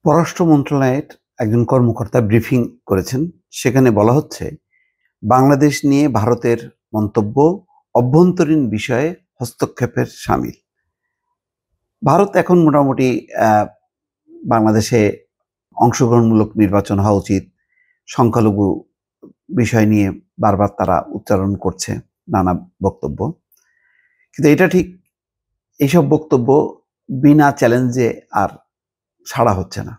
পররাষ্ট্র মন্ত্রণালয়ের একজন কর্মকর্তা ব্রিফিং করেছেন। সেখানে বলা হচ্ছে, বাংলাদেশ নিয়ে ভারতের মন্তব্য অভ্যন্তরীণ বিষয়ে হস্তক্ষেপের শামিল। ভারত এখন মোটামুটি বাংলাদেশে অংশগ্রহণমূলক নির্বাচন হওয়া উচিত, সংখ্যালঘু বিষয় নিয়ে বারবার তারা উচ্চারণ করছে নানা বক্তব্য। কিন্তু এটা ঠিক এইসব বক্তব্য বিনা চ্যালেঞ্জে আর ছাড়া হচ্ছে না।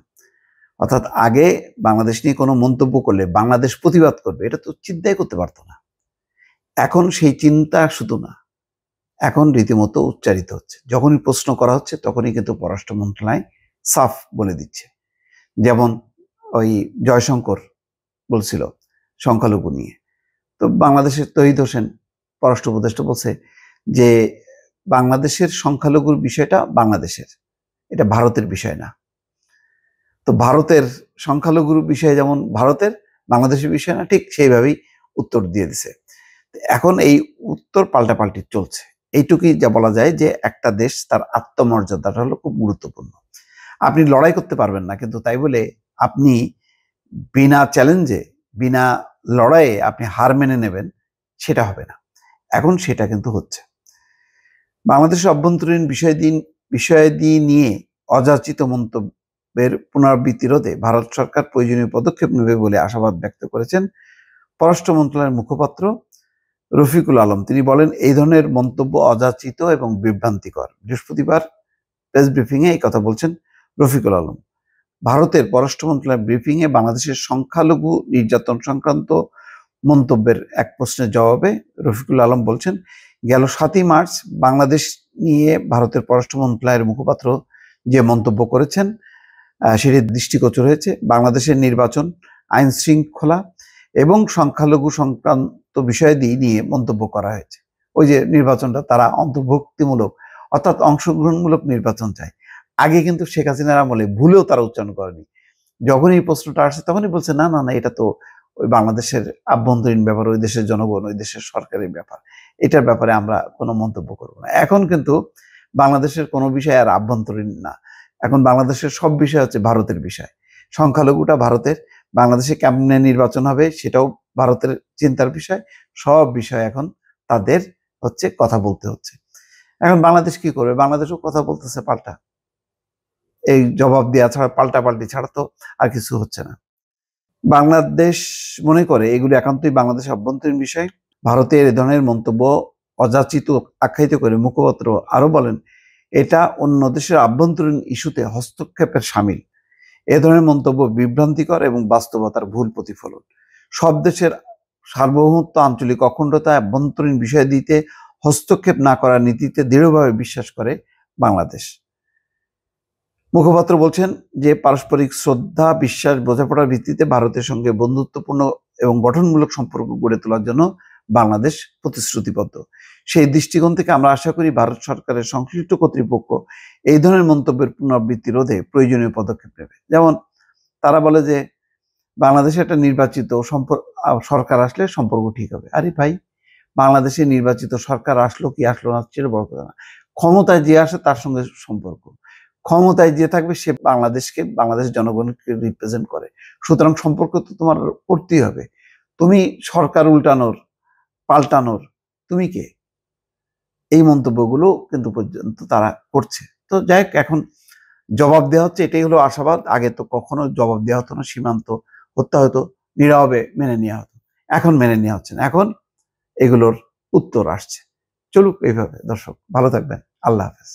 অর্থাৎ আগে বাংলাদেশ নিয়ে কোনো মন্তব্য করলে বাংলাদেশ প্রতিবাদ করবে, এটা তো চিন্তাই করতে পারতো না। এখন সেই চিন্তা শুধু না, এখন রীতিমতো উচ্চারিত হচ্ছে। যখনই প্রশ্ন করা হচ্ছে তখনই কিন্তু পররাষ্ট্র মন্ত্রণালয় সাফ বলে দিচ্ছে। যেমন ওই জয়শঙ্কর বলছিল সংখ্যালঘু নিয়ে, তো বাংলাদেশের তৌহিদ হোসেন পররাষ্ট্র উপদেষ্টা বলছে যে বাংলাদেশের সংখ্যালঘুর বিষয়টা বাংলাদেশের, এটা ভারতের বিষয় না। তো ভারতের সংখ্যালঘুর বিষয়ে যেমন ভারতের, বাংলাদেশের বিষয় না, ঠিক সেইভাবেই উত্তর দিয়ে দিছে। এখন এই উত্তর পাল্টাপাল্টি চলছে। এইটুকুই যা বলা যায় যে একটা দেশ তার আত্মমর্যাদাটা হলো খুব গুরুত্বপূর্ণ। আপনি লড়াই করতে পারবেন না, কিন্তু তাই বলে আপনি বিনা চ্যালেঞ্জে, বিনা লড়াইয়ে আপনি হার মেনে নেবেন, সেটা হবে না। এখন সেটা কিন্তু হচ্ছে। বাংলাদেশের অভ্যন্তরীণ বিষয়াদি নিয়ে অযাচিত মন্তব্যের পুনরাবৃত্তি রোধে ভারত সরকার প্রয়োজনীয় পদক্ষেপ নেবে বলে আশাবাদ ব্যক্ত করেছেন পররাষ্ট্র মন্ত্রণালয়ের মুখপাত্র রফিকুল আলম। তিনি বলেন, এই ধরনের মন্তব্য অযাচিত এবং বিভ্রান্তিকর। বৃহস্পতিবার প্রেস ব্রিফিংয়ে এই কথা বলছেন রফিকুল আলম। ভারতের পররাষ্ট্র মন্ত্রণালয়ের ব্রিফিংয়ে বাংলাদেশের সংখ্যালঘু নির্যাতন সংক্রান্ত মন্তব্যের এক প্রশ্নের জবাবে রফিকুল আলম বলছেন, গেল 7ই মার্চ বাংলাদেশ নিয়ে ভারতের পররাষ্ট্র মন্ত্রণালয়ের মুখপাত্র যে মন্তব্য করেছেন সেটি দৃষ্টিগোচর হয়েছে। বাংলাদেশের নির্বাচন, আইন শৃঙ্খলা এবং সংখ্যালঘু সংক্রান্ত বিষয়াদি নিয়ে মন্তব্য করা হয়েছে। ওই যে নির্বাচনটা তারা অন্তর্ভুক্তিমূলক অর্থাৎ অংশগ্রহণমূলক নির্বাচন চায়। আগে কিন্তু শেখ হাসিনার আমলে ভুলেও তারা উচ্চারণ করেনি। যখন এই প্রশ্নটা আসে তখনই বলছে, না না না, এটা তো ওই বাংলাদেশের আভ্যন্তরীণ ব্যাপার, ওই দেশের জনগণ, ওই দেশের সরকারের ব্যাপার, এটার ব্যাপারে আমরা কোনো মন্তব্য করবো না। এখন কিন্তু বাংলাদেশের কোনো বিষয় আর আভ্যন্তরীণ না, এখন বাংলাদেশের সব বিষয় হচ্ছে ভারতের বিষয়। সংখ্যালঘুটা ভারতের, বাংলাদেশে কেমনে নির্বাচন হবে সেটাও ভারতের চিন্তার বিষয়। সব বিষয় এখন তাদের হচ্ছে কথা বলতে হচ্ছে। এখন বাংলাদেশ কি করবে? বাংলাদেশও কথা বলতেছে পাল্টা। এই জবাব দেওয়া ছাড়া, পাল্টাপাল্টি ছাড়া তো আর কিছু হচ্ছে না। বাংলাদেশ মনে করে এগুলো একান্তই বাংলাদেশের অভ্যন্তরীণ বিষয়। ভারতের এ ধরনের মন্তব্য অযাচিত আখ্যায়িত করে মুখপাত্র আরো বলেন, এটা অন্য দেশের আভ্যন্তরীণ ইস্যুতে হস্তক্ষেপের শামিল। এ ধরনের মন্তব্য বিভ্রান্তিকর এবং বাস্তবতার ভুল প্রতিফলন। সব দেশের সার্বভৌমত্ব, আঞ্চলিক অখণ্ডতা, আভ্যন্তরীণ বিষয় দিতে হস্তক্ষেপ না করার নীতিতে দৃঢ়ভাবে বিশ্বাস করে বাংলাদেশ। মুখপাত্র বলছেন যে পারস্পরিক শ্রদ্ধা, বিশ্বাস, বোঝাপড়ার ভিত্তিতে ভারতের সঙ্গে বন্ধুত্বপূর্ণ এবং গঠনমূলক সম্পর্ক গড়ে তোলার জন্য বাংলাদেশ প্রতিশ্রুতিবদ্ধ। সেই দৃষ্টিকোণ থেকে আমরা আশা করি ভারত সরকারের সংশ্লিষ্ট কর্তৃপক্ষ এই ধরনের মন্তব্যের পুনরাবৃত্তি রোধে প্রয়োজনীয় পদক্ষেপ নেবে। যেমন তারা বলে যে বাংলাদেশে একটা নির্বাচিত সরকার আসলে সম্পর্ক ঠিক হবে। আরে ভাই, বাংলাদেশে নির্বাচিত সরকার আসলো কি আসলো না সেটা বড় কথা না, ক্ষমতায় যে আসে তার সঙ্গে সম্পর্ক। ক্ষমতায় যে থাকবে সে বাংলাদেশকে, বাংলাদেশ জনগণকে রিপ্রেজেন্ট করে। সুতরাং সম্পর্ক তো তোমার করতেই হবে। তুমি সরকার উল্টানোর, পাল্টানোর তুমি কে? এই মন্তব্যগুলো কিন্তু পর্যন্ত তারা করছে। তো যাই হোক, এখন জবাব দেওয়া হচ্ছে, এটাই হলো আশাবাদ। আগে তো কখনো জবাব দেওয়া হতো না, সীমান্ত হত্যা হতো, নীরবে মেনে নেওয়া হতো। এখন মেনে নেওয়া হচ্ছে না, এখন এগুলোর উত্তর আসছে। চলুক এইভাবে। দর্শক ভালো থাকবেন, আল্লাহ হাফেজ।